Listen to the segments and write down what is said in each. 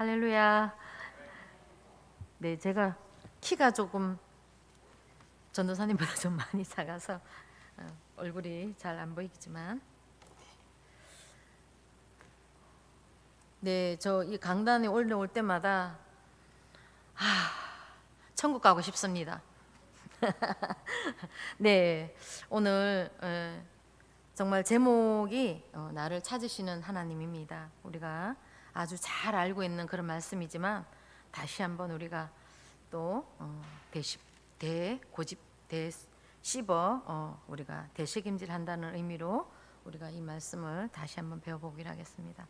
할렐루야. 네, 제가 키가 조금 전도사님보다 좀 많이 작아서 얼굴이 잘 안 보이지만, 네, 저 이 강단에 올라올 때마다 천국 가고 싶습니다. 네, 오늘 정말 제목이 나를 찾으시는 하나님입니다. 우리가 아주 잘 알고 있는 그런 말씀이지만 다시 한번 우리가 또 대고집 대씹어 우리가 대책임질한다는 의미로 우리가 이 말씀을 다시 한번 배워보기로 하겠습니다.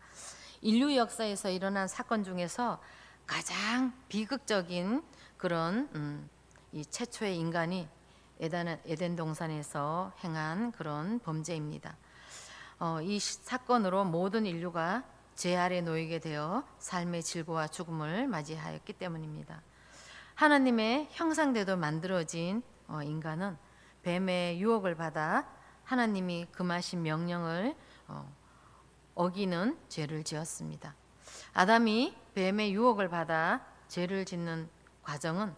인류 역사에서 일어난 사건 중에서 가장 비극적인 그런 이 최초의 인간이 에덴 동산에서 행한 그런 범죄입니다. 이 사건으로 모든 인류가 죄 아래 놓이게 되어 삶의 질고와 죽음을 맞이하였기 때문입니다. 하나님의 형상대로 만들어진 인간은 뱀의 유혹을 받아 하나님이 금하신 명령을 어기는 죄를 지었습니다. 아담이 뱀의 유혹을 받아 죄를 짓는 과정은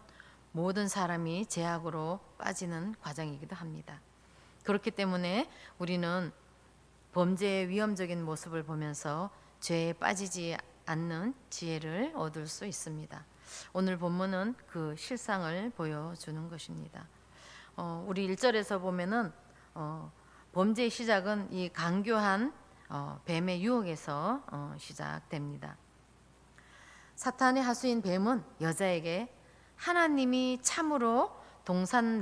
모든 사람이 죄악으로 빠지는 과정이기도 합니다. 그렇기 때문에 우리는 범죄의 위험적인 모습을 보면서 죄에 빠지지 않는 지혜를 얻을 수 있습니다. 오늘 본문은 그 실상을 보여주는 것입니다. 우리 1절에서 보면은 범죄의 시작은 이 강교한 뱀의 유혹에서 시작됩니다. 사탄의 하수인 뱀은 여자에게 하나님이 참으로 동산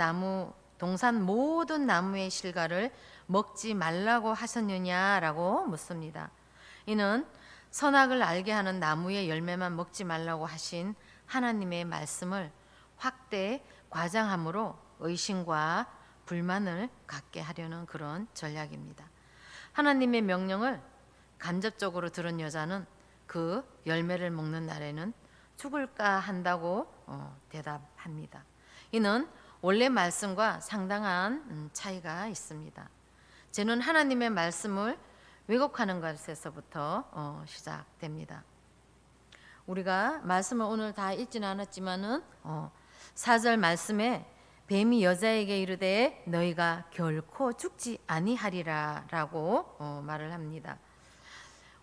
모든 나무의 실과를 먹지 말라고 하셨느냐라고 묻습니다. 이는 선악을 알게 하는 나무의 열매만 먹지 말라고 하신 하나님의 말씀을 확대 과장함으로 의심과 불만을 갖게 하려는 그런 전략입니다. 하나님의 명령을 간접적으로 들은 여자는 그 열매를 먹는 날에는 죽을까 한다고 대답합니다. 이는 원래 말씀과 상당한 차이가 있습니다. 죄는 하나님의 말씀을 왜곡하는 것에서부터 시작됩니다. 우리가 말씀을 오늘 다 읽지는 않았지만은 4절 말씀에 뱀이 여자에게 이르되 너희가 결코 죽지 아니하리라라고 말을 합니다.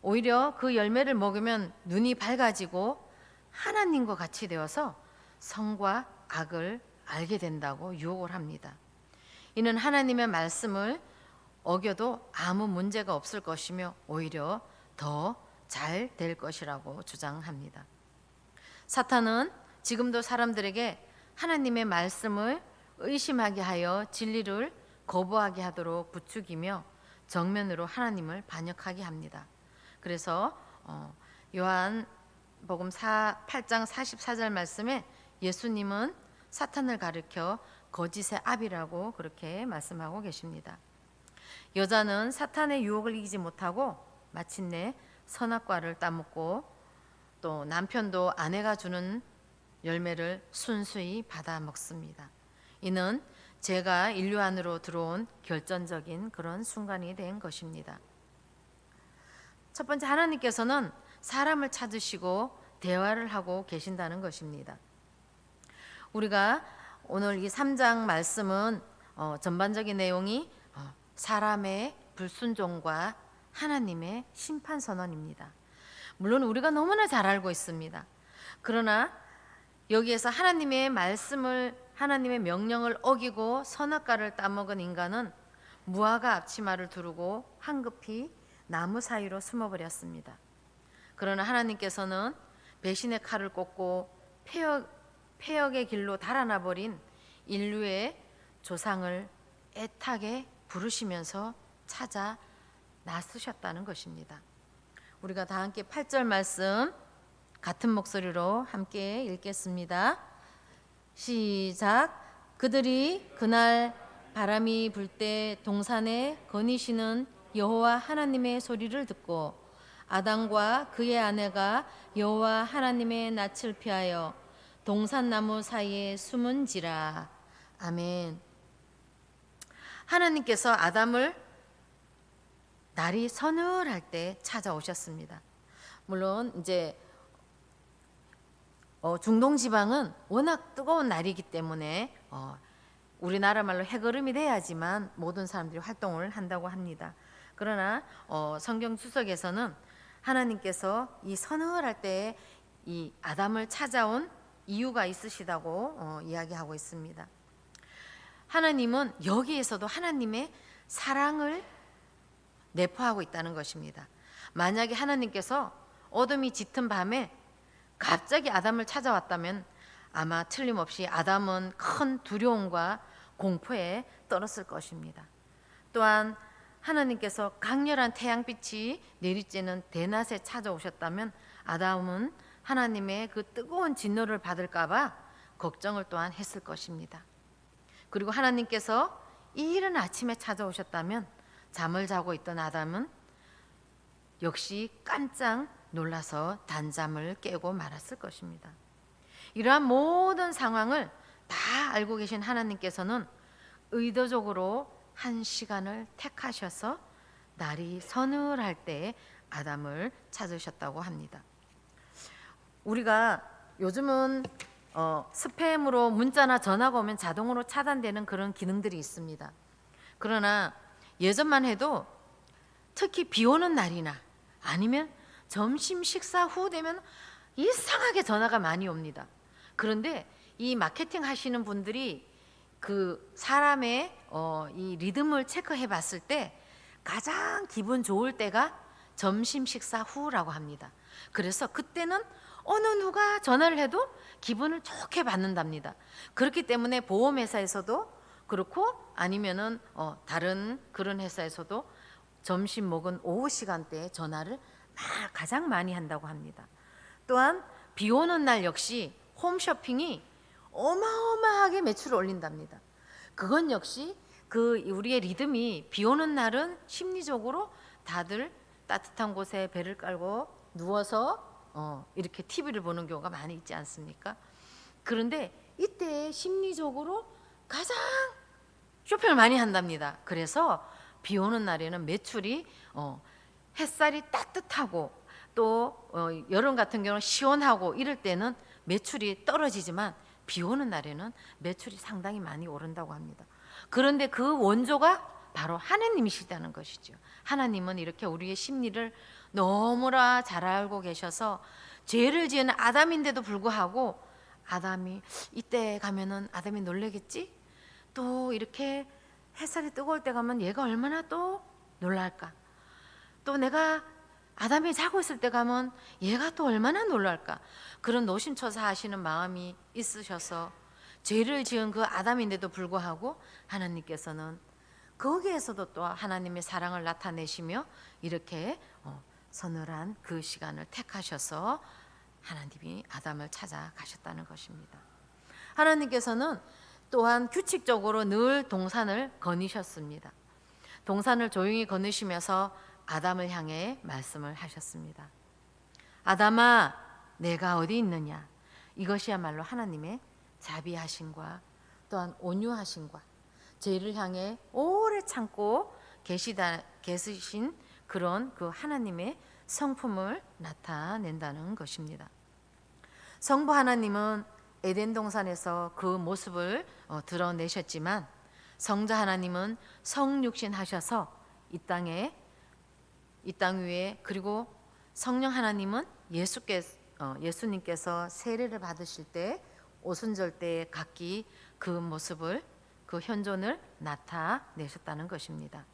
오히려 그 열매를 먹으면 눈이 밝아지고 하나님과 같이 되어서 선과 악을 알게 된다고 유혹을 합니다. 이는 하나님의 말씀을 어겨도 아무 문제가 없을 것이며 오히려 더 잘 될 것이라고 주장합니다. 사탄은 지금도 사람들에게 하나님의 말씀을 의심하게 하여 진리를 거부하게 하도록 부추기며 정면으로 하나님을 반역하게 합니다. 그래서 요한복음 8장 44절 말씀에 예수님은 사탄을 가리켜 거짓의 아비라고 그렇게 말씀하고 계십니다. 여자는 사탄의 유혹을 이기지 못하고 마침내 선악과를 따먹고 또 남편도 아내가 주는 열매를 순수히 받아 먹습니다. 이는 죄가 인류 안으로 들어온 결정적인 그런 순간이 된 것입니다. 첫 번째, 하나님께서는 사람을 찾으시고 대화를 하고 계신다는 것입니다. 우리가 오늘 이 3장 말씀은 전반적인 내용이 사람의 불순종과 하나님의 심판 선언입니다. 물론 우리가 너무나 잘 알고 있습니다. 그러나 여기에서 하나님의 명령을 어기고 선악과를 따먹은 인간은 무화과 앞치마를 두르고 황급히 나무 사이로 숨어버렸습니다. 그러나 하나님께서는 배신의 칼을 꽂고 폐역의 길로 달아나 버린 인류의 조상을 애타게 부르시면서 찾아 나서셨다는 것입니다. 우리가 다 함께 8절 말씀 같은 목소리로 함께 읽겠습니다. 시작. 그들이 그날 바람이 불 때 동산에 거니시는 여호와 하나님의 소리를 듣고 아담과 그의 아내가 여호와 하나님의 낯을 피하여 동산나무 사이에 숨은지라. 아멘. 하나님께서 아담을 날이 서늘할 때 찾아오셨습니다. 물론 이제 중동 지방은 워낙 뜨거운 날이기 때문에 우리나라 말로 해거름이 돼야지만 모든 사람들이 활동을 한다고 합니다. 그러나 성경 주석에서는 하나님께서 이 서늘할 때에 이 아담을 찾아온 이유가 있으시다고 이야기하고 있습니다. 하나님은 여기에서도 하나님의 사랑을 내포하고 있다는 것입니다. 만약에 하나님께서 어둠이 짙은 밤에 갑자기 아담을 찾아왔다면 아마 틀림없이 아담은 큰 두려움과 공포에 떨었을 것입니다. 또한 하나님께서 강렬한 태양빛이 내리쬐는 대낮에 찾아오셨다면 아담은 하나님의 그 뜨거운 진노를 받을까 봐 걱정을 또한 했을 것입니다. 그리고 하나님께서 이른 아침에 찾아오셨다면 잠을 자고 있던 아담은 역시 깜짝 놀라서 단잠을 깨고 말았을 것입니다. 이러한 모든 상황을 다 알고 계신 하나님께서는 의도적으로 한 시간을 택하셔서 날이 서늘할 때에 아담을 찾으셨다고 합니다. 우리가 요즘은 스팸으로 문자나 전화가 오면 자동으로 차단되는 그런 기능들이 있습니다. 그러나 예전만 해도 특히 비 오는 날이나 아니면 점심 식사 후 되면 이상하게 전화가 많이 옵니다. 그런데 이 마케팅 하시는 분들이 그 사람의 이 리듬을 체크해 봤을 때 가장 기분 좋을 때가 점심 식사 후라고 합니다. 그래서 그때는 어느 누가 전화를 해도 기분을 좋게 받는답니다. 그렇기 때문에 보험회사에서도 그렇고 아니면은 다른 그런 회사에서도 점심 먹은 오후 시간대에 전화를 가장 많이 한다고 합니다. 또한 비 오는 날 역시 홈쇼핑이 어마어마하게 매출을 올린답니다. 그건 역시 그 우리의 리듬이 비 오는 날은 심리적으로 다들 따뜻한 곳에 배를 깔고 누워서 이렇게 TV를 보는 경우가 많이 있지 않습니까? 그런데 이때 심리적으로 가장 쇼핑을 많이 한답니다. 그래서 비 오는 날에는 매출이 햇살이 따뜻하고 또 여름 같은 경우는 시원하고 이럴 때는 매출이 떨어지지만 비 오는 날에는 매출이 상당히 많이 오른다고 합니다. 그런데 그 원조가 바로 하나님이시다는 것이죠. 하나님은 이렇게 우리의 심리를 너무나 잘 알고 계셔서 죄를 지은 아담인데도 불구하고 아담이 이때 가면은 아담이 놀라겠지? 또 이렇게 햇살이 뜨거울 때 가면 얘가 얼마나 또 놀랄까? 또 내가 아담이 자고 있을 때 가면 얘가 또 얼마나 놀랄까? 그런 노심초사하시는 마음이 있으셔서 죄를 지은 그 아담인데도 불구하고 하나님께서는 거기에서도 또 하나님의 사랑을 나타내시며 이렇게 서늘한 그 시간을 택하셔서 하나님이 아담을 찾아가셨다는 것입니다. 하나님께서는 또한 규칙적으로 늘 동산을 거니셨습니다. 동산을 조용히 거니시면서 아담을 향해 말씀을 하셨습니다. 아담아, 내가 어디 있느냐? 이것이야말로 하나님의 자비하심과 또한 온유하심과 죄를 향해 오래 참고 계시신 그런 그 하나님의 성품을 나타낸다는 것입니다. 성부 하나님은 에덴 동산에서 그 모습을 드러내셨지만 성자 하나님은 성육신 하셔서 이 땅 위에 그리고 성령 하나님은 예수님께서 세례를 받으실 때 오순절 때 각기 그 모습을 그 현존을 나타내셨다는 것입니다.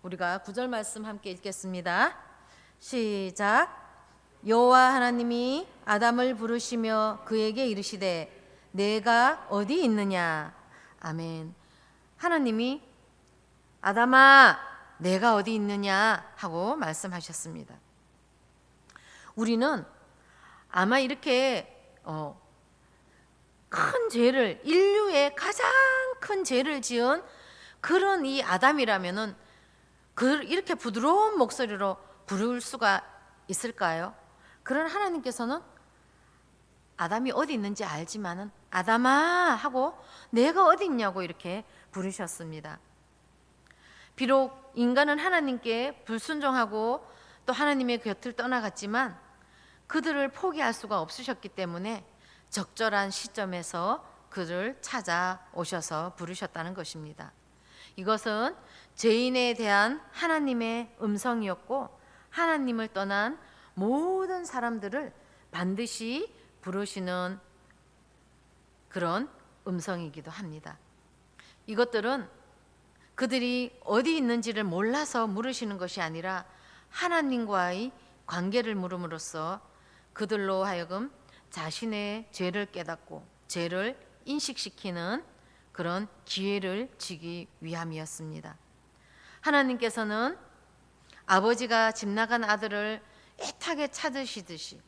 우리가 9절 말씀 함께 읽겠습니다. 시작. 여호와 하나님이 아담을 부르시며 그에게 이르시되 내가 어디 있느냐. 아멘. 하나님이 아담아 내가 어디 있느냐 하고 말씀하셨습니다. 우리는 아마 이렇게 큰 죄를 인류의 가장 큰 죄를 지은 그런 이 아담이라면은 이렇게 부드러운 목소리로 부를 수가 있을까요? 그런 하나님께서는 아담이 어디 있는지 알지만은 아담아 하고 내가 어디 있냐고 이렇게 부르셨습니다. 비록 인간은 하나님께 불순종하고 또 하나님의 곁을 떠나갔지만 그들을 포기할 수가 없으셨기 때문에 적절한 시점에서 그를 찾아오셔서 부르셨다는 것입니다. 이것은 죄인에 대한 하나님의 음성이었고 하나님을 떠난 모든 사람들을 반드시 부르시는 그런 음성이기도 합니다. 이것들은 그들이 어디 있는지를 몰라서 물으시는 것이 아니라 하나님과의 관계를 물음으로써 그들로 하여금 자신의 죄를 깨닫고 죄를 인식시키는 그런 기회를 주기 위함이었습니다. 하나님께서는 아버지가 집 나간 아들을 애타게 찾으시듯이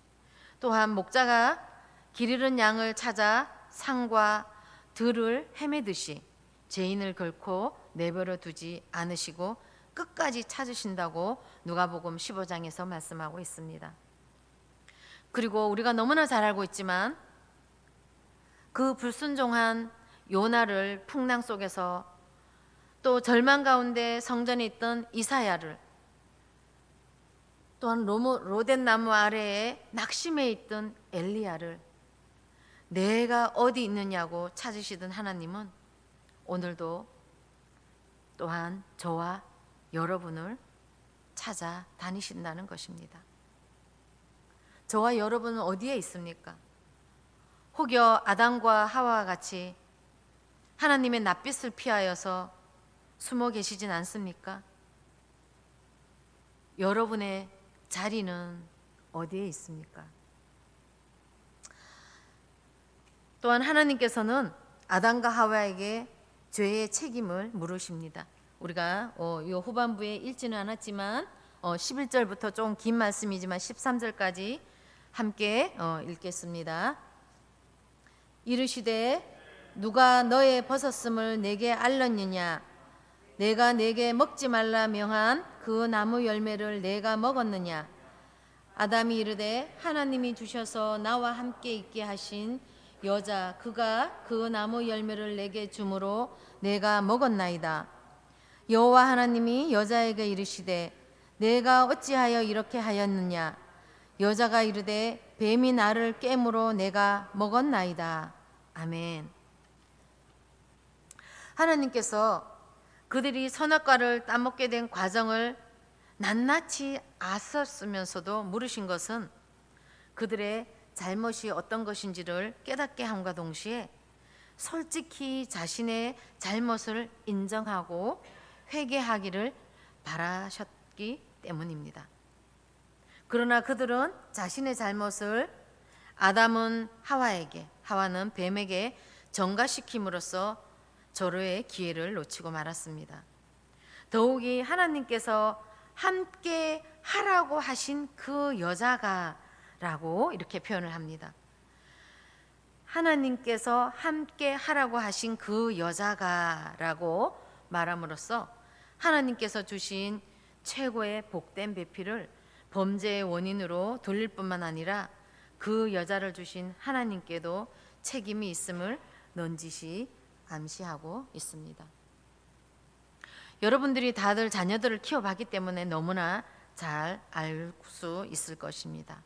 또한 목자가 길 잃은 양을 찾아 산과 들을 헤매듯이 죄인을 결코 내버려 두지 않으시고 끝까지 찾으신다고 누가복음 15장에서 말씀하고 있습니다. 그리고 우리가 너무나 잘 알고 있지만 그 불순종한 요나를 풍랑 속에서 또 절망 가운데 성전에 있던 이사야를 또한 로덴 나무 아래에 낙심해 있던 엘리야를 내가 어디 있느냐고 찾으시던 하나님은 오늘도 또한 저와 여러분을 찾아다니신다는 것입니다. 저와 여러분은 어디에 있습니까? 혹여 아담과 하와와 같이 하나님의 낯빛을 피하여서 숨어 계시진 않습니까? 여러분의 자리는 어디에 있습니까? 또한 하나님께서는 아담과 하와에게 죄의 책임을 물으십니다. 우리가 이 후반부에 읽지는 않았지만 11절부터 좀 긴 말씀이지만 13절까지 함께 읽겠습니다. 이르시되 누가 너의 벗었음을 내게 알렸느냐? 내가 내게 먹지 말라 명한 그 나무 열매를 내가 먹었느냐? 아담이 이르되 하나님이 주셔서 나와 함께 있게 하신 여자 그가 그 나무 열매를 내게 주므로 내가 먹었나이다. 여호와 하나님이 여자에게 이르시되 내가 어찌하여 이렇게 하였느냐? 여자가 이르되 뱀이 나를 깨므로 내가 먹었나이다. 아멘. 하나님께서 그들이 선악과를 따먹게 된 과정을 낱낱이 아셨으면서도 물으신 것은 그들의 잘못이 어떤 것인지를 깨닫게 함과 동시에 솔직히 자신의 잘못을 인정하고 회개하기를 바라셨기 때문입니다. 그러나 그들은 자신의 잘못을 아담은 하와에게, 하와는 뱀에게 전가시킴으로써 절호의 기회를 놓치고 말았습니다. 더욱이 하나님께서 함께 하라고 하신 그 여자가 라고 이렇게 표현을 합니다. 하나님께서 함께 하라고 하신 그 여자가 라고 말함으로써 하나님께서 주신 최고의 복된 배필을 범죄의 원인으로 돌릴 뿐만 아니라 그 여자를 주신 하나님께도 책임이 있음을 넌지시 암시하고 있습니다. 여러분들이 다들 자녀들을 키워봤기 때문에 너무나 잘 알 수 있을 것입니다.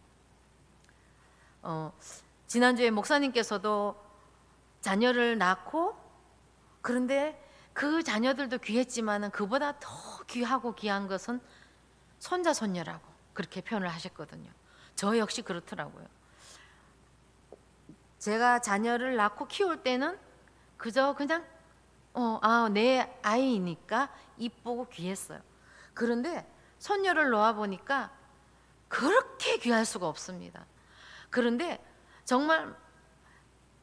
지난주에 목사님께서도 자녀를 낳고 그런데 그 자녀들도 귀했지만은 그보다 더 귀하고 귀한 것은 손자 손녀라고 그렇게 표현을 하셨거든요. 저 역시 그렇더라고요. 제가 자녀를 낳고 키울 때는 그저 그냥 내 아이니까 이쁘고 귀했어요. 그런데 손녀를 놓아 보니까 그렇게 귀할 수가 없습니다. 그런데 정말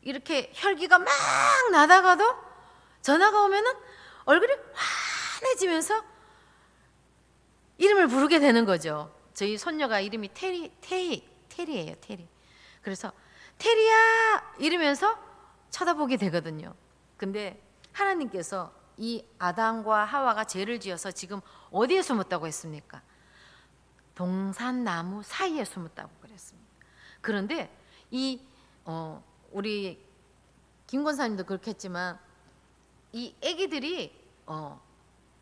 이렇게 혈기가 막 나다가도 전화가 오면은 얼굴이 환해지면서 이름을 부르게 되는 거죠. 저희 손녀가 이름이 테리예요. 테리. 그래서 테리야 이러면서 쳐다보게 되거든요. 근데 하나님께서 이 아담과 하와가 죄를 지어서 지금 어디에 숨었다고 했습니까? 동산나무 사이에 숨었다고 그랬습니다. 그런데 우리 김 권사님도 그렇게 했지만 이 애기들이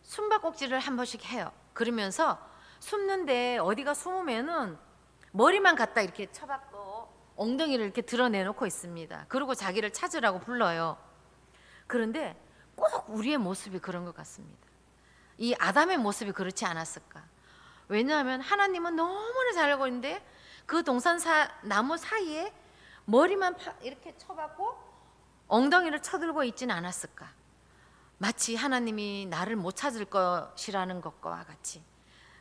숨바꼭질을 한 번씩 해요. 그러면서 숨는데 어디가 숨으면은 머리만 갖다 이렇게 쳐박고 엉덩이를 이렇게 드러내놓고 있습니다. 그리고 자기를 찾으라고 불러요. 그런데 꼭 우리의 모습이 그런 것 같습니다. 이 아담의 모습이 그렇지 않았을까? 왜냐하면 하나님은 너무나 잘 알고 있는데 그 나무 사이에 머리만 이렇게 쳐박고 엉덩이를 쳐들고 있지는 않았을까? 마치 하나님이 나를 못 찾을 것이라는 것과 같이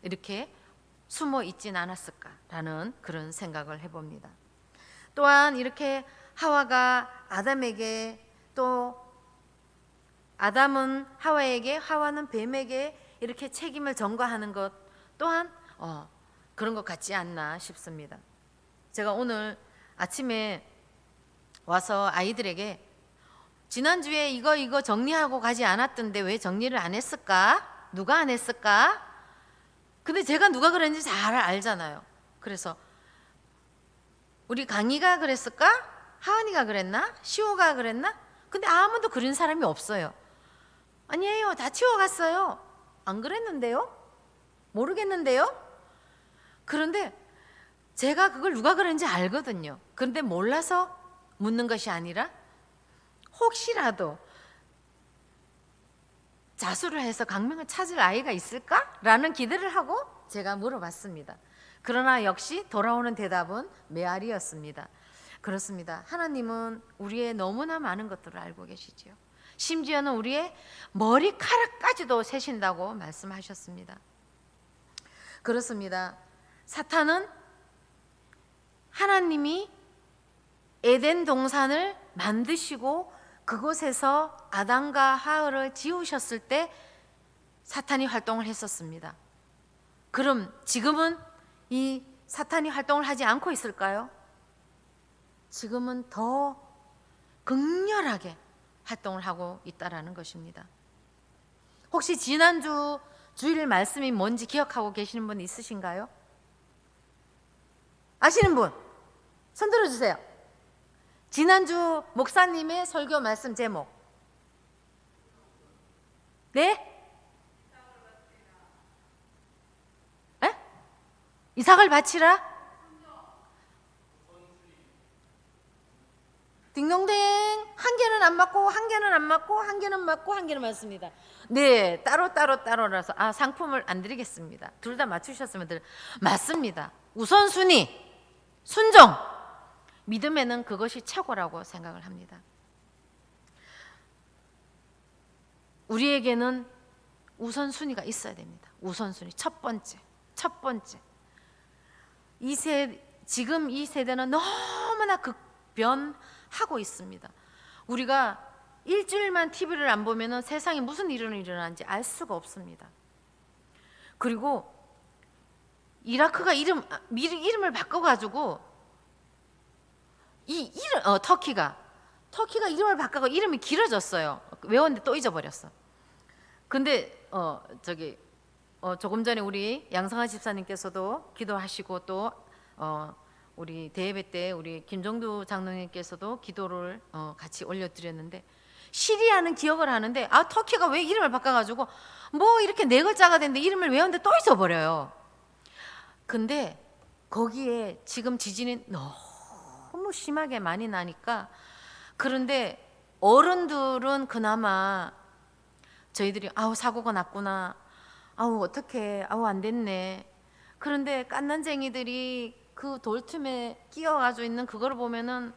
이렇게 숨어 있진 않았을까라는 그런 생각을 해봅니다. 또한 이렇게 하와가 아담에게, 또 아담은 하와에게, 하와는 뱀에게 이렇게 책임을 전가하는 것 또한 그런 것 같지 않나 싶습니다. 제가 오늘 아침에 와서 아이들에게 지난주에 이거 정리하고 가지 않았던데 왜 정리를 안 했을까? 누가 안 했을까? 근데 제가 누가 그랬는지 잘 알잖아요. 그래서 우리 강희가 그랬을까? 하은이가 그랬나? 시호가 그랬나? 근데 아무도 그런 사람이 없어요. 아니에요, 다 치워갔어요. 안 그랬는데요? 모르겠는데요? 그런데 제가 그걸 누가 그랬는지 알거든요. 그런데 몰라서 묻는 것이 아니라 혹시라도 자수를 해서 강명을 찾을 아이가 있을까? 라는 기대를 하고 제가 물어봤습니다. 그러나 역시 돌아오는 대답은 메아리였습니다. 그렇습니다. 하나님은 우리의 너무나 많은 것들을 알고 계시지요. 심지어는 우리의 머리카락까지도 세신다고 말씀하셨습니다. 그렇습니다. 사탄은 하나님이 에덴 동산을 만드시고 그곳에서 아담과 하와를 지으셨을 때 사탄이 활동을 했었습니다. 그럼 지금은 이 사탄이 활동을 하지 않고 있을까요? 지금은 더 극렬하게 활동을 하고 있다라는 것입니다. 혹시 지난주 주일 말씀이 뭔지 기억하고 계시는 분 있으신가요? 아시는 분? 손 들어주세요. 지난주 목사님의 설교 말씀 제목. 네? 에? 이삭을 바치라? 딩동댕. 한 개는 안 맞고 한 개는 안 맞고 한 개는 맞고 한 개는 맞습니다. 네, 따로라서 상품을 안 드리겠습니다. 둘 다 맞추셨으면 맞습니다. 우선순위 순종, 믿음에는 그것이 최고라고 생각을 합니다. 우리에게는 우선순위가 있어야 됩니다. 우선순위 첫 번째. 지금 이 세대는 너무나 급변하고 있습니다. 우리가 일주일만 TV를 안 보면 세상에 무슨 일이 일어나는지 알 수가 없습니다. 그리고 이라크가 이름을 바꿔가지고 터키가 이름을 바꿔서 이름이 길어졌어요. 외웠는데 또 잊어버렸어. 근데 조금 전에 우리 양성아 집사님께서도 기도하시고 또 우리 대예배 때 우리 김정두 장로님께서도 기도를 같이 올려드렸는데 시리아는 기억을 하는데 터키가 왜 이름을 바꿔가지고 뭐 이렇게 네 글자가 됐는데 이름을 외웠는데 또 잊어버려요. 근데 거기에 지금 지진이 너무 심하게 많이 나니까, 그런데 어른들은 그나마 저희들이 사고가 났구나, 어떡해, 안 됐네. 그런데 깐난쟁이들이 그 돌틈에 끼어가지고 있는 그거를 보면은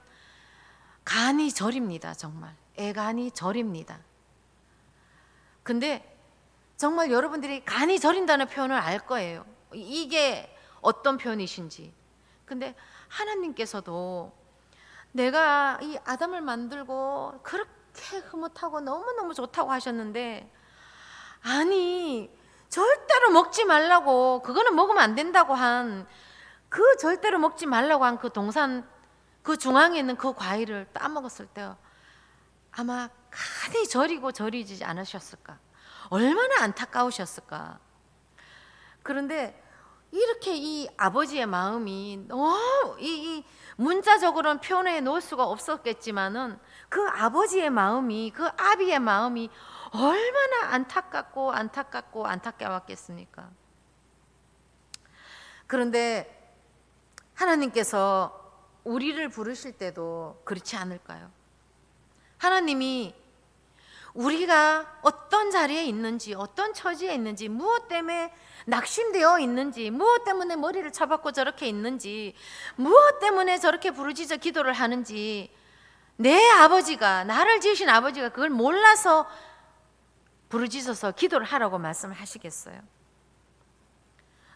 간이 저립니다. 정말 애간이 저립니다. 근데 정말 여러분들이 간이 저린다는 표현을 알 거예요. 이게 어떤 표현이신지. 근데 하나님께서도 내가 이 아담을 만들고 그렇게 흐뭇하고 너무너무 좋다고 하셨는데, 아니 절대로 먹지 말라고, 그거는 먹으면 안 된다고 한 그 절대로 먹지 말라고 한 그 동산 그 중앙에 있는 그 과일을 따먹었을 때 아마 간이 저리고 저리지 않으셨을까? 얼마나 안타까우셨을까? 그런데 이렇게 이 아버지의 마음이 이 문자적으로는 표현해 놓을 수가 없었겠지만은 그 아버지의 마음이, 그 아비의 마음이 얼마나 안타까웠겠습니까? 그런데 하나님께서 우리를 부르실 때도 그렇지 않을까요? 하나님이 우리가 어떤 자리에 있는지, 어떤 처지에 있는지, 무엇 때문에 낙심되어 있는지, 무엇 때문에 머리를 쳐박고 저렇게 있는지, 무엇 때문에 저렇게 부르짖어 기도를 하는지, 내 아버지가, 나를 지으신 아버지가 그걸 몰라서 부르짖어서 기도를 하라고 말씀하시겠어요?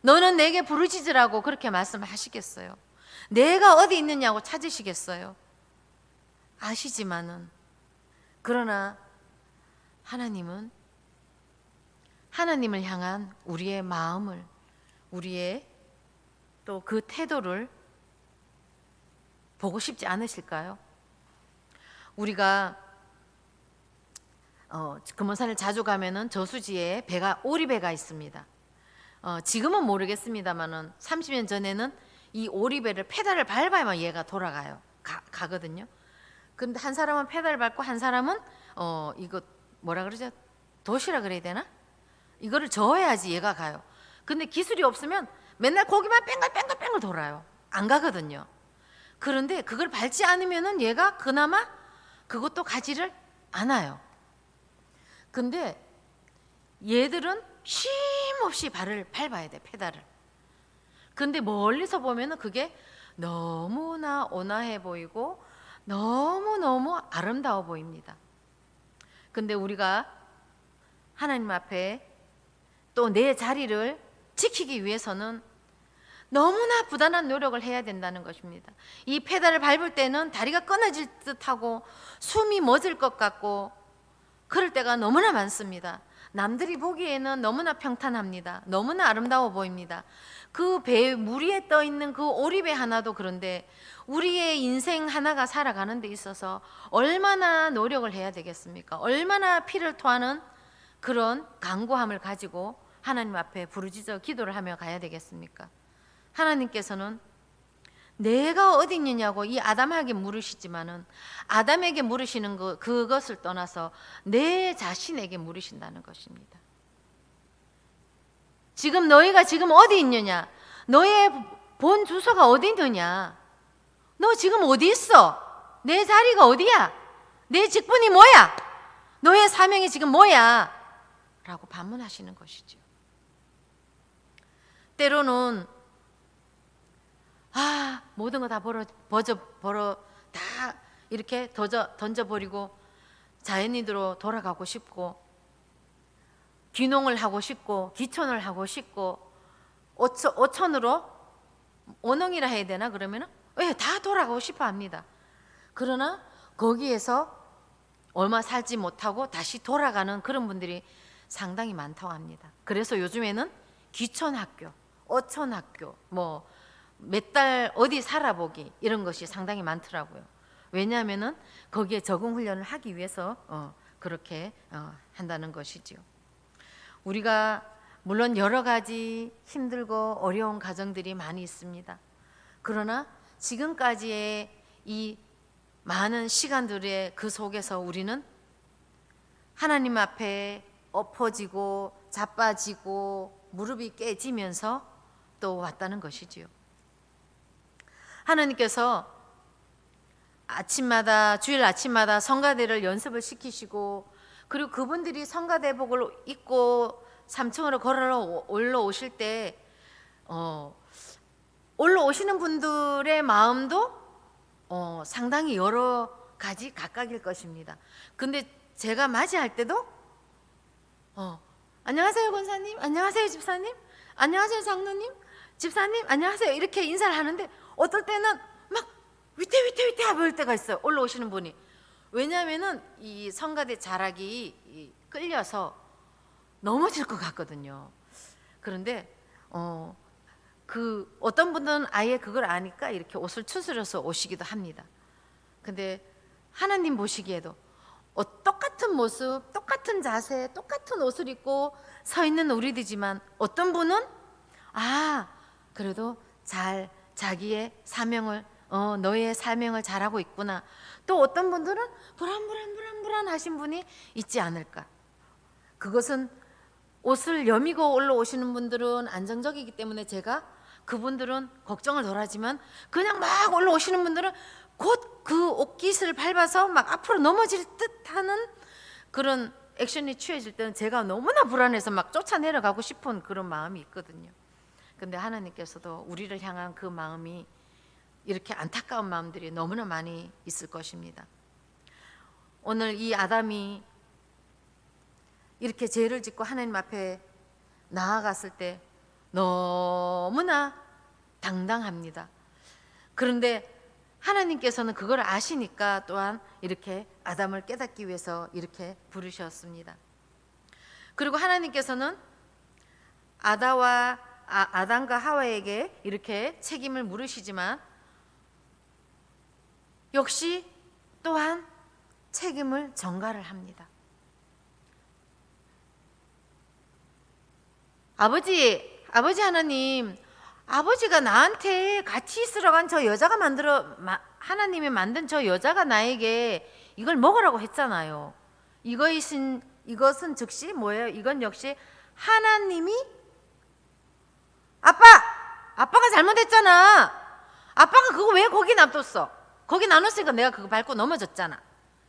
너는 내게 부르짖으라고 그렇게 말씀하시겠어요? 내가 어디 있느냐고 찾으시겠어요? 아시지만은, 그러나 하나님은 하나님을 향한 우리의 마음을, 우리의 또 그 태도를 보고 싶지 않으실까요? 우리가 금원산을 자주 가면은 저수지에 오리배가 있습니다. 지금은 모르겠습니다만은 30년 전에는 이 오리배를 페달을 밟아야만 얘가 돌아가요. 가거든요. 근데 한 사람은 페달을 밟고 한 사람은 이거 뭐라 그러죠? 돛이라 그래야 되나? 이거를 저어야지 얘가 가요. 근데 기술이 없으면 맨날 거기만 뺑글뺑글 돌아요. 안 가거든요. 그런데 그걸 밟지 않으면은 얘가 그나마 그것도 가지를 않아요. 근데 얘들은 쉼없이 발을 밟아야 돼, 페달을. 근데 멀리서 보면은 그게 너무나 온화해 보이고 너무너무 아름다워 보입니다. 근데 우리가 하나님 앞에 또 내 자리를 지키기 위해서는 너무나 부단한 노력을 해야 된다는 것입니다. 이 페달을 밟을 때는 다리가 끊어질 듯하고 숨이 멎을 것 같고 그럴 때가 너무나 많습니다. 남들이 보기에는 너무나 평탄합니다. 너무나 아름다워 보입니다. 그 배 물 위에 떠 있는 그 오리배 하나도 그런데 우리의 인생 하나가 살아가는 데 있어서 얼마나 노력을 해야 되겠습니까? 얼마나 피를 토하는 그런 간구함을 가지고 하나님 앞에 부르짖어 기도를 하며 가야 되겠습니까? 하나님께서는 내가 어디 있느냐고 이 아담에게 물으시지만은 아담에게 물으시는 그것을 떠나서 내 자신에게 물으신다는 것입니다. 지금 너희가 지금 어디 있느냐? 너의 본 주소가 어디 있느냐? 너 지금 어디 있어? 내 자리가 어디야? 내 직분이 뭐야? 너의 사명이 지금 뭐야? 라고 반문하시는 것이죠. 때로는 모든 거 다 다 이렇게 던져버리고 자연인으로 돌아가고 싶고 귀농을 하고 싶고 기촌을 하고 싶고 오천으로 오농이라 해야 되나 그러면은 다 돌아가고 싶어 합니다. 그러나 거기에서 얼마 살지 못하고 다시 돌아가는 그런 분들이 상당히 많다고 합니다. 그래서 요즘에는 귀촌학교, 어촌학교, 몇 달 어디 살아보기 이런 것이 상당히 많더라고요. 왜냐하면은 거기에 적응 훈련을 하기 위해서 그렇게 한다는 것이지요. 우리가 물론 여러 가지 힘들고 어려운 가정들이 많이 있습니다. 그러나 지금까지의 이 많은 시간들의 그 속에서 우리는 하나님 앞에 엎어지고 자빠지고 무릎이 깨지면서 또 왔다는 것이지요. 하나님께서 주일 아침마다 성가대를 연습을 시키시고 그리고 그분들이 성가대복을 입고 3층으로 걸어 올라오실 때 올라오시는 분들의 마음도 상당히 여러 가지 각각일 것입니다. 근데 제가 맞이할 때도 안녕하세요 권사님, 안녕하세요 집사님, 안녕하세요 장로님, 집사님 안녕하세요 이렇게 인사를 하는데 어떨 때는 막 위태위태 보일 때가 있어요. 올라오시는 분이. 왜냐하면은 이 성가대 자락이 끌려서 넘어질 것 같거든요. 그런데 그 어떤 분들은 아예 그걸 아니까 이렇게 옷을 추스려서 오시기도 합니다. 근데 하나님 보시기에도 똑같은 모습, 똑같은 자세, 똑같은 옷을 입고 서 있는 우리들이지만 어떤 분은 그래도 잘 자기의 사명을 너의 사명을 잘하고 있구나. 또 어떤 분들은 불안하신 분이 있지 않을까. 그것은 옷을 여미고 올라오시는 분들은 안정적이기 때문에 제가 그분들은 걱정을 덜 하지만 그냥 막 올라오시는 분들은 곧 그 옷깃을 밟아서 막 앞으로 넘어질 듯하는 그런 액션이 취해질 때는 제가 너무나 불안해서 막 쫓아내려가고 싶은 그런 마음이 있거든요. 근데 하나님께서도 우리를 향한 그 마음이 이렇게 안타까운 마음들이 너무나 많이 있을 것입니다. 오늘 이 아담이 이렇게 죄를 짓고 하나님 앞에 나아갔을 때 너무나 당당합니다. 그런데 하나님께서는 그걸 아시니까 또한 이렇게 아담을 깨닫기 위해서 이렇게 부르셨습니다. 그리고 하나님께서는 아담과 하와에게 이렇게 책임을 물으시지만 역시 또한 책임을 전가를 합니다. 아버지 하나님, 아버지가 나한테 같이 있으라고 한 저 여자가 하나님이 만든 저 여자가 나에게 이걸 먹으라고 했잖아요. 이것은 즉시 뭐예요? 이건 역시 하나님이 아빠가 잘못했잖아. 아빠가 그거 왜 거기 놔뒀어? 거기 나눴으니까 내가 그거 밟고 넘어졌잖아.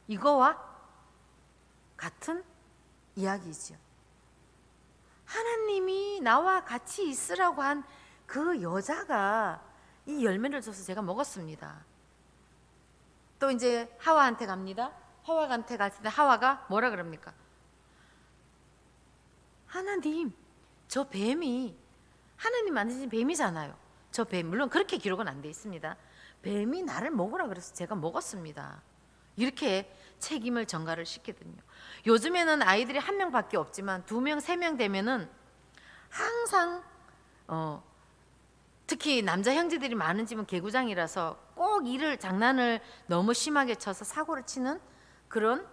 이거와 같은 이야기죠. 하나님이 나와 같이 있으라고 한 그 여자가 이 열매를 줘서 제가 먹었습니다. 또 이제 하와한테 갑니다. 하와한테 갔을 때 하와가 뭐라 그럽니까? 하나님, 저 뱀이 하나님 만드신 뱀이잖아요. 저 뱀, 물론 그렇게 기록은 안 돼 있습니다. 뱀이 나를 먹으라 그래서 제가 먹었습니다. 이렇게 책임을 전가를 시키거든요. 요즘에는 아이들이 한 명밖에 없지만 2명, 3명 되면은 항상 특히 남자 형제들이 많은 집은 개구장이라서 꼭 장난을 너무 심하게 쳐서 사고를 치는 그런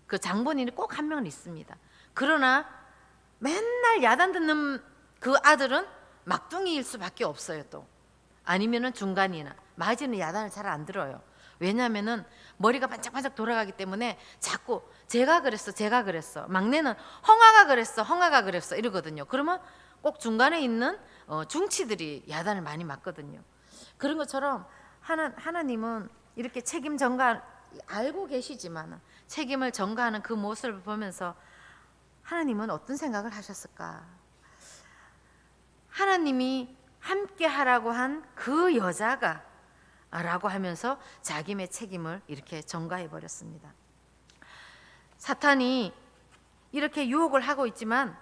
그 장본인이 꼭 한 명은 있습니다. 그러나 맨날 야단 듣는 그 아들은 막둥이일 수밖에 없어요. 또 아니면은 중간이나 마지는 야단을 잘 안 들어요. 왜냐하면은 머리가 반짝반짝 돌아가기 때문에 자꾸 제가 그랬어. 막내는 허가가 그랬어 이러거든요. 그러면 꼭 중간에 있는 중치들이 야단을 많이 맞거든요. 그런 것처럼 하나님은 이렇게 책임 전가 알고 계시지만 책임을 전가하는 그 모습을 보면서 하나님은 어떤 생각을 하셨을까? 하나님이 함께 하라고 한 그 여자가 라고 하면서 자기의 책임을 이렇게 전가해 버렸습니다. 사탄이 이렇게 유혹을 하고 있지만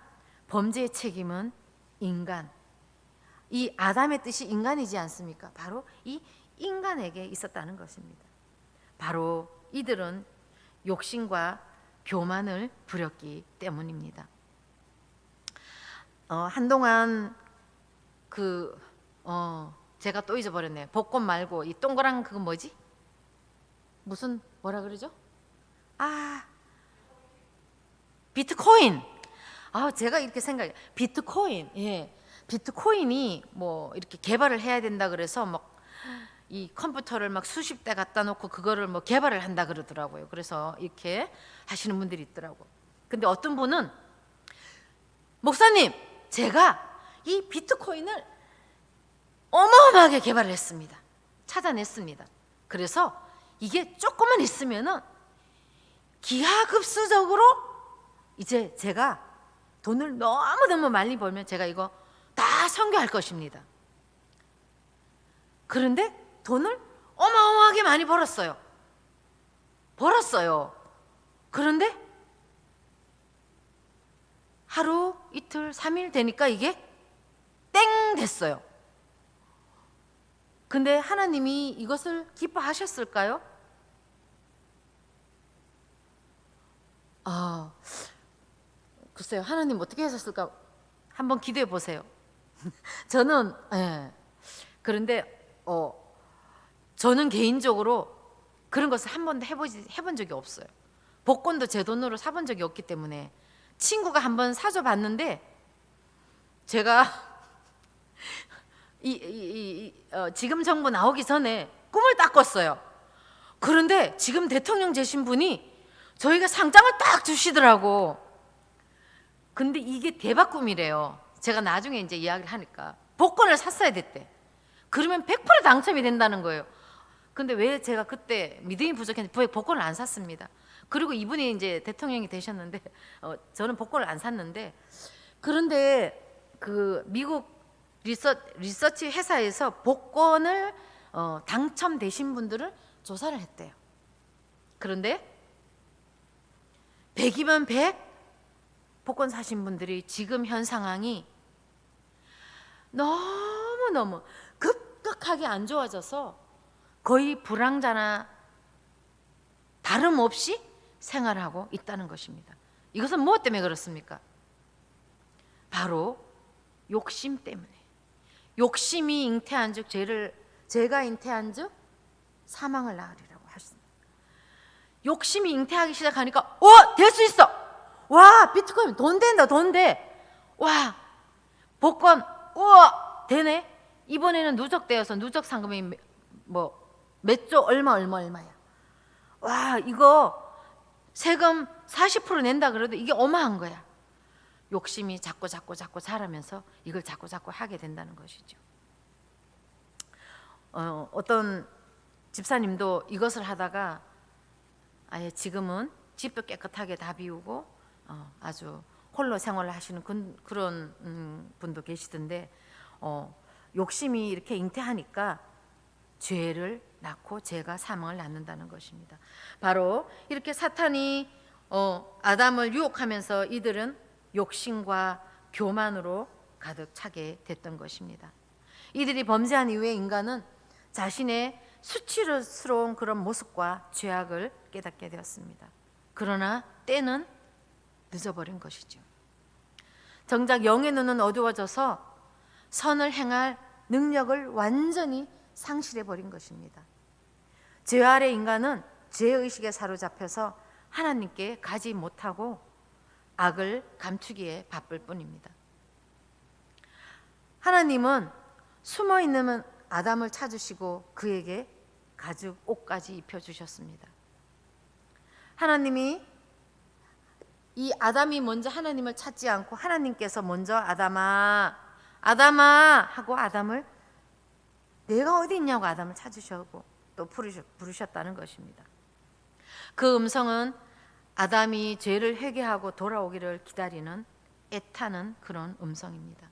범죄의 책임은 인간, 이 아담의 뜻이 인간이지 않습니까? 바로 이 인간에게 있었다는 것입니다. 바로 이들은 욕심과 교만을 부렸기 때문입니다. 한동안 제가 또 잊어버렸네요. 복권 말고 이 동그란 그거 뭐지? 뭐라 그러죠? 비트코인. 제가 이렇게 생각해요. 비트코인. 예. 비트코인이 뭐 이렇게 개발을 해야 된다 그래서 막 이 컴퓨터를 막 수십 대 갖다 놓고 그거를 뭐 개발을 한다 그러더라고요. 그래서 이렇게 하시는 분들이 있더라고. 근데 어떤 분은 목사님, 제가 이 비트코인을 어마어마하게 개발을 했습니다. 찾아냈습니다. 그래서 이게 조금만 있으면은 기하급수적으로 이제 제가 돈을 너무너무 많이 벌면 제가 이거 다 선교할 것입니다. 그런데 돈을 어마어마하게 많이 벌었어요. 그런데 하루, 이틀, 3일 되니까 이게 땡 됐어요. 근데 하나님이 이것을 기뻐하셨을까요? 글쎄요. 하나님 어떻게 하셨을까? 한번 기도해 보세요. 저는 그런데 저는 개인적으로 그런 것을 한 번도 해본 적이 없어요. 복권도 제 돈으로 사본 적이 없기 때문에 친구가 한번 사줘 봤는데 제가 지금 정부 나오기 전에 꿈을 딱 꿨어요. 그런데 지금 대통령 되신 분이 저희가 상장을 딱 주시더라고. 근데 이게 대박 꿈이래요. 제가 나중에 이제 이야기를 하니까 복권을 샀어야 됐대. 그러면 100% 당첨이 된다는 거예요. 근데 왜 제가 그때 믿음이 부족했는데 복권을 안 샀습니다. 그리고 이분이 이제 대통령이 되셨는데 저는 복권을 안 샀는데, 그런데 그 미국 리서치 회사에서 복권을 당첨되신 분들을 조사를 했대요. 그런데 100이면 100 복권 사신 분들이 지금 현 상황이 너무너무 급격하게 안 좋아져서 거의 불황자나 다름없이 생활하고 있다는 것입니다. 이것은 무엇 때문에 그렇습니까? 바로 욕심 때문에. 욕심이 잉태한 즉 죄가 잉태한 즉 사망을 낳으리라고 하십니다. 욕심이 잉태하기 시작하니까 될 수 있어. 와, 비트코인 돈 된다, 돈 돼. 와, 복권 우와 되네. 이번에는 누적되어서 누적 상금이 몇 조 얼마야. 와, 이거 세금 40% 낸다 그래도 이게 어마한 거야. 욕심이 자꾸 자라면서 이걸 자꾸 하게 된다는 것이죠. 어떤 집사님도 이것을 하다가 아예 지금은 집도 깨끗하게 다 비우고 아주 홀로 생활을 하시는 그런 분도 계시던데, 욕심이 이렇게 잉태하니까 죄를 낳고 죄가 사망을 낳는다는 것입니다. 바로 이렇게 사탄이 아담을 유혹하면서 이들은 욕심과 교만으로 가득 차게 됐던 것입니다. 이들이 범죄한 이후에 인간은 자신의 수치스러운 그런 모습과 죄악을 깨닫게 되었습니다. 그러나 때는 늦어버린 것이죠. 정작 영의 눈은 어두워져서 선을 행할 능력을 완전히 상실해버린 것입니다. 죄 아래 인간은 죄의식에 사로잡혀서 하나님께 가지 못하고 악을 감추기에 바쁠 뿐입니다. 하나님은 숨어있는 아담을 찾으시고 그에게 가죽 옷까지 입혀주셨습니다. 하나님이 이 아담이 먼저 하나님을 찾지 않고 하나님께서 먼저 아담아 하고 아담을 내가 어디 있냐고 아담을 찾으셨고 또 부르셨다는 것입니다. 그 음성은 아담이 죄를 회개하고 돌아오기를 기다리는 애타는 그런 음성입니다.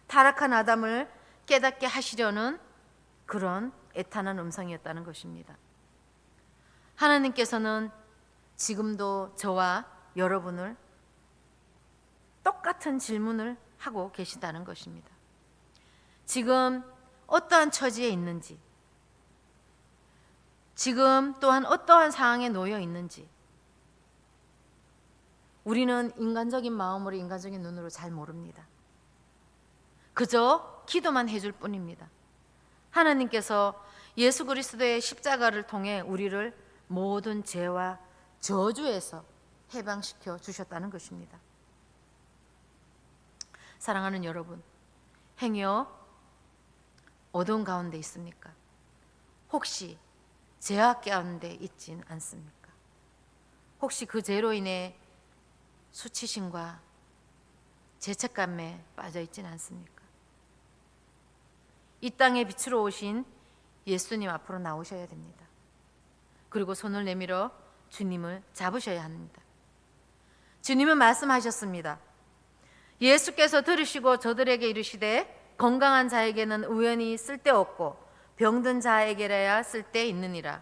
타락한 아담을 깨닫게 하시려는 그런 애타는 음성이었다는 것입니다. 하나님께서는 지금도 저와 여러분을 똑같은 질문을 하고 계시다는 것입니다. 지금 어떠한 처지에 있는지, 지금 또한 어떠한 상황에 놓여 있는지 우리는 인간적인 마음으로 인간적인 눈으로 잘 모릅니다. 그저 기도만 해줄 뿐입니다. 하나님께서 예수 그리스도의 십자가를 통해 우리를 모든 죄와 저주에서 해방시켜 주셨다는 것입니다. 사랑하는 여러분, 행여 어두운 가운데 있습니까? 혹시 죄악 가운데 있진 않습니까? 혹시 그 죄로 인해 수치심과 죄책감에 빠져 있진 않습니까? 이 땅에 빛으로 오신 예수님 앞으로 나오셔야 됩니다. 그리고 손을 내밀어 주님을 잡으셔야 합니다. 주님은 말씀하셨습니다. 예수께서 들으시고 저들에게 이르시되 건강한 자에게는 우연히 쓸데없고 병든 자에게라야 쓸데 있느니라.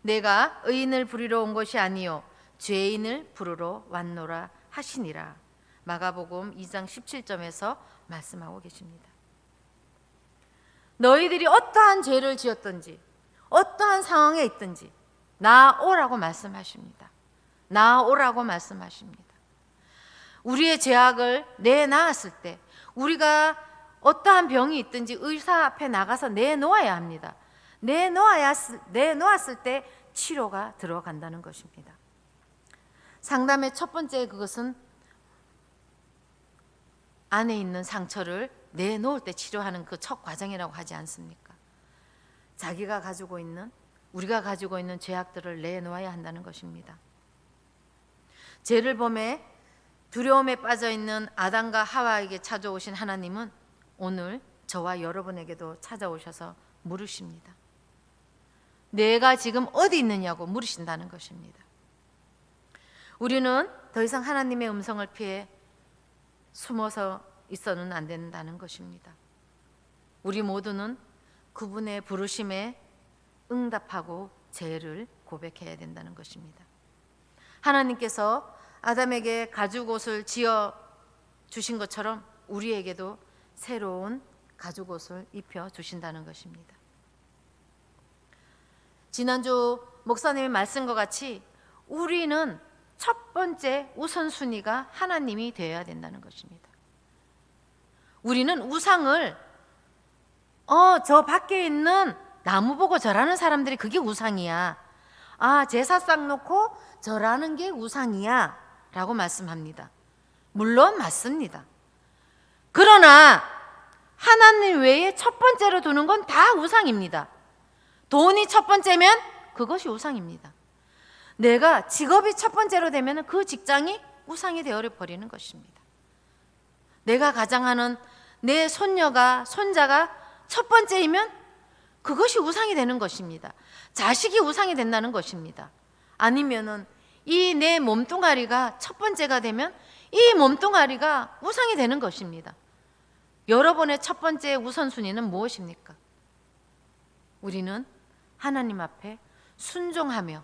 내가 의인을 부리러 온 것이 아니요 죄인을 부르러 왔노라 하시니라. 마가복음 2장 17절에서 말씀하고 계십니다. 너희들이 어떠한 죄를 지었든지 어떠한 상황에 있든지 나오라고 말씀하십니다. 나오라고 말씀하십니다. 우리의 죄악을 내놓았을 때, 우리가 어떠한 병이 있든지 의사 앞에 나가서 내놓아야 합니다. 내놓았을 때 치료가 들어간다는 것입니다. 상담의 첫 번째 그것은 안에 있는 상처를 내놓을 때 치료하는 그 첫 과정이라고 하지 않습니까? 우리가 가지고 있는 죄악들을 내놓아야 한다는 것입니다. 죄를 범해 두려움에 빠져 있는 아담과 하와에게 찾아오신 하나님은 오늘 저와 여러분에게도 찾아오셔서 물으십니다. 내가 지금 어디 있느냐고 물으신다는 것입니다. 우리는 더 이상 하나님의 음성을 피해 숨어서 있어는 안 된다는 것입니다. 우리 모두는 그분의 부르심에 응답하고 죄를 고백해야 된다는 것입니다. 하나님께서 아담에게 가죽옷을 지어 주신 것처럼 우리에게도 새로운 가죽옷을 입혀 주신다는 것입니다. 지난주 목사님의 말씀과 같이 우리는 첫 번째 우선순위가 하나님이 되어야 된다는 것입니다. 우리는 우상을 저 밖에 있는 나무 보고 절하는 사람들이 그게 우상이야. 제사상 놓고 절하는 게 우상이야 라고 말씀합니다. 물론 맞습니다. 그러나 하나님 외에 첫 번째로 두는 건 다 우상입니다. 돈이 첫 번째면 그것이 우상입니다. 내가 직업이 첫 번째로 되면 그 직장이 우상이 되어버리는 것입니다. 내가 가장하는 내 손녀가 손자가 첫 번째이면 그것이 우상이 되는 것입니다. 자식이 우상이 된다는 것입니다. 아니면은 이 내 몸뚱아리가 첫 번째가 되면 이 몸뚱아리가 우상이 되는 것입니다. 여러분의 첫 번째 우선순위는 무엇입니까? 우리는 하나님 앞에 순종하며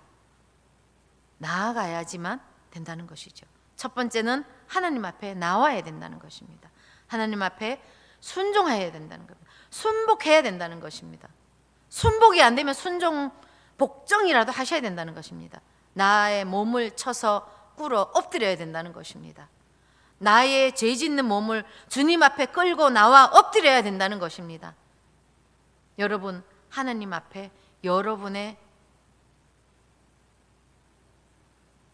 나아가야지만 된다는 것이죠. 첫 번째는 하나님 앞에 나와야 된다는 것입니다. 하나님 앞에 순종해야 된다는 겁니다. 순복해야 된다는 것입니다. 순복이 안 되면 순종, 복종이라도 하셔야 된다는 것입니다. 나의 몸을 쳐서 꿇어 엎드려야 된다는 것입니다. 나의 죄 짓는 몸을 주님 앞에 끌고 나와 엎드려야 된다는 것입니다. 여러분, 하나님 앞에 여러분의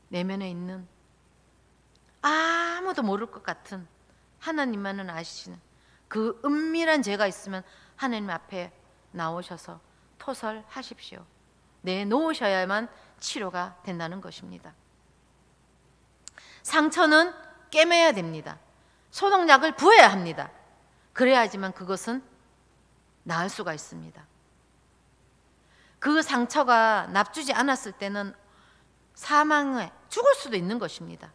내면에 있는 아무도 모를 것 같은 하나님만은 아시는 그 은밀한 죄가 있으면 하나님 앞에 나오셔서 토설하십시오. 내놓으셔야만 치료가 된다는 것입니다. 상처는 꿰매야 됩니다. 소독약을 부어야 합니다. 그래야지만 그것은 나을 수가 있습니다. 그 상처가 납주지 않았을 때는 사망에 죽을 수도 있는 것입니다.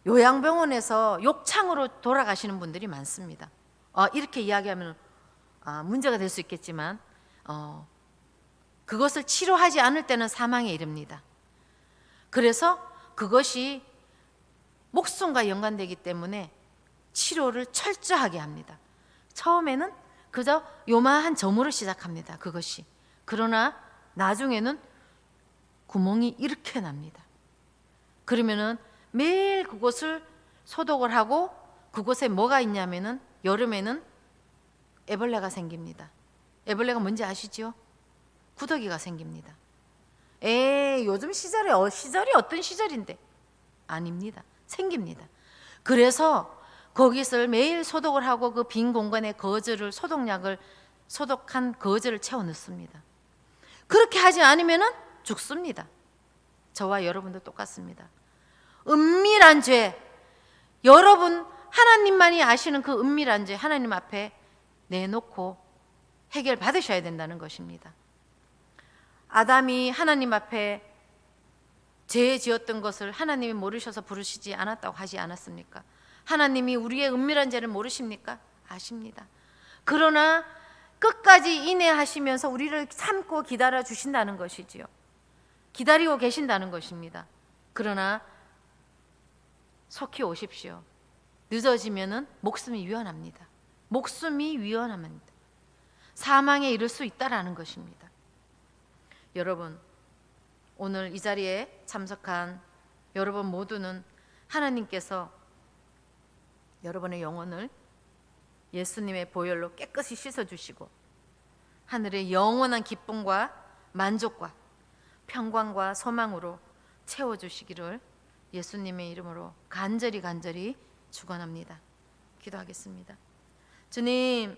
요양병원에서 욕창으로 돌아가시는 분들이 많습니다. 이렇게 이야기하면 문제가 될 수 있겠지만 그것을 치료하지 않을 때는 사망에 이릅니다. 그래서 그것이 목숨과 연관되기 때문에 치료를 철저하게 합니다. 처음에는 그저 요만한 점으로 시작합니다. 그것이. 그러나 나중에는 구멍이 이렇게 납니다. 그러면은 매일 그곳을 소독을 하고 그곳에 뭐가 있냐면은 여름에는 애벌레가 생깁니다. 애벌레가 뭔지 아시죠? 구더기가 생깁니다. 요즘 시절이 어떤 시절인데? 아닙니다. 생깁니다. 그래서 거기서 매일 소독을 하고 그 빈 공간에 거즈를 소독한 거즈를 채워 넣습니다. 그렇게 하지 않으면은 죽습니다. 저와 여러분도 똑같습니다. 은밀한 죄, 여러분 하나님만이 아시는 그 은밀한 죄 하나님 앞에 내놓고 해결 받으셔야 된다는 것입니다. 아담이 하나님 앞에 죄 지었던 것을 하나님이 모르셔서 부르시지 않았다고 하지 않았습니까? 하나님이 우리의 은밀한 죄를 모르십니까? 아십니다. 그러나 끝까지 인내하시면서 우리를 참고 기다려 주신다는 것이지요. 기다리고 계신다는 것입니다. 그러나 속히 오십시오. 늦어지면은 목숨이 위험합니다. 목숨이 위험합니다. 사망에 이를 수 있다라는 것입니다. 여러분, 오늘 이 자리에 참석한 여러분 모두는 하나님께서 여러분의 영혼을 예수님의 보혈로 깨끗이 씻어주시고 하늘의 영원한 기쁨과 만족과 평강과 소망으로 채워주시기를 예수님의 이름으로 간절히 축원합니다. 기도하겠습니다. 주님,